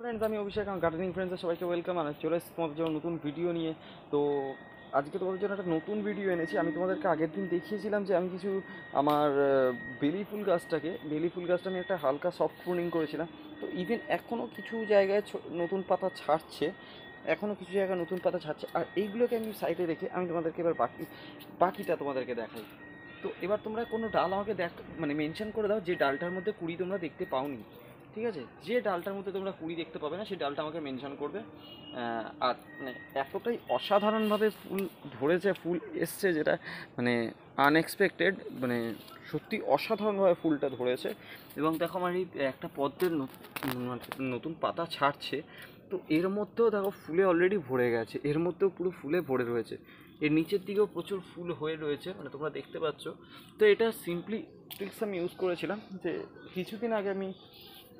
Friends, আমি অভিষেক, আমার gardening ফ্রেন্ডসে সবাইকে ওয়েলকাম। আর চলে এসেছি তোমাদের জন্য নতুন ভিডিও নিয়ে। তো আজকে তোমাদের জন্য একটা নতুন ভিডিও এনেছি। আমি তোমাদেরকে আগের দিন দেখিয়েছিলাম যে আমি কিছু আমার বেলি ফুল গাছটা আমি একটা হালকা সফট প্রুনিং করেছিলাম। তো ইভেন এখনও কিছু জায়গায় নতুন পাতা ছাড়ছে, আর এইগুলোকে আমি সাইডে রেখে আমি তোমাদেরকে এবার বাকিটা তোমাদেরকে দেখাই। তো এবার তোমরা কোনো ডাল আমাকে মানে মেনশন করে দাও যে ডালটার মধ্যে কুড়ি তোমরা দেখতে পাওনি। ঠিক আছে, যে ডালটার মধ্যে তোমরা কুড়ি দেখতে পাবে না সেই ডালটা আমাকে মেনশন করবে। আর মানে এতটাই অসাধারণভাবে ফুল ধরেছে, ফুল এসছে, যেটা মানে আনএক্সপেক্টেড, মানে সত্যি অসাধারণভাবে ফুলটা ধরেছে। এবং দেখো আমার এই একটা পদ্মের নতুন পাতা ছাড়ছে, তো এর মধ্যেও দেখো ফুলে অলরেডি ভরে গেছে, এর মধ্যেও পুরো ফুলে ভরে রয়েছে, এর নিচের দিকেও প্রচুর ফুল হয়ে রয়েছে, মানে তোমরা দেখতে পাচ্ছ। তো এটা সিম্পলি ট্রিক্স আমি ইউজ করেছিলাম যে কিছুদিন আগে আমি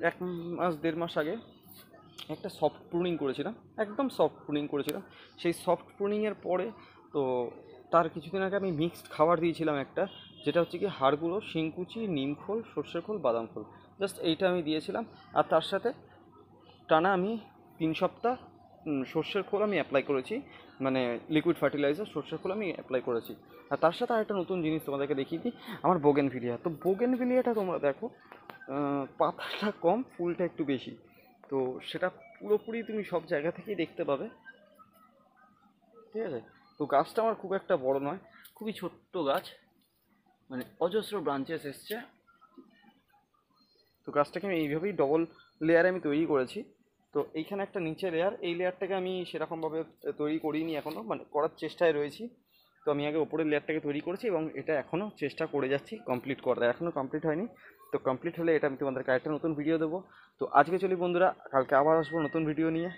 1 মাস 1.5 মাস আগে একটা সফট প্রুনিং করেছিলাম, একদম সফট প্রুনিং করেছিলাম। সেই সফট প্রুনিংয়ের পরে তো তার কিছুদিন আগে আমি মিক্সড খাবার দিয়েছিলাম একটা, যেটা হচ্ছে কি হাড় গুঁড়ো, শিংকুচি, নিমখোল, সর্ষের খোল, বাদাম খোল, জাস্ট এইটা আমি দিয়েছিলাম। আর তার সাথে টানা আমি 3 সপ্তাহ সর্ষের খোল আমি অ্যাপ্লাই করেছি, মানে লিকুইড ফার্টিলাইজার সর্ষের খোল আমি অ্যাপ্লাই করেছি। আর তার সাথে আরেকটা নতুন জিনিস তোমাদেরকে দেখিয়ে দিই, আমার বোগেনভিলিয়া। তো বোগেনভিলিয়াটা তোমরা দেখো, পাতাটা কম, ফুলটা একটু বেশি। তো সেটা পুরোপুরি তুমি সব জায়গা থেকেই দেখতে পাবে। ঠিক আছে, তো গাছটা আমার খুব একটা বড় নয়, খুবই ছোট্ট গাছ, মানে অজস্র ব্রাঞ্চেস এসছে। তো গাছটাকে আমি এইভাবেই ডবল লেয়ারে আমি তৈরি করেছি। তো এইখানে একটা নিচে লেয়ার, এই লেয়ারটাকে আমি সেরকমভাবে তৈরি করিনি এখনও, মানে করার চেষ্টায় রয়েছি। তো আমি আগে ওপরের লেয়ারটাকে তৈরি করেছি এবং এটা এখনও চেষ্টা করে যাচ্ছি কমপ্লিট করার, এখনও কমপ্লিট হয়নি। তো কমপ্লিট হলে এটা আমি তোমাদেরকে আরেকটা নতুন ভিডিও দেবো। তো আজকে চলি বন্ধুরা, কালকে আবার আসবো নতুন ভিডিও নিয়ে।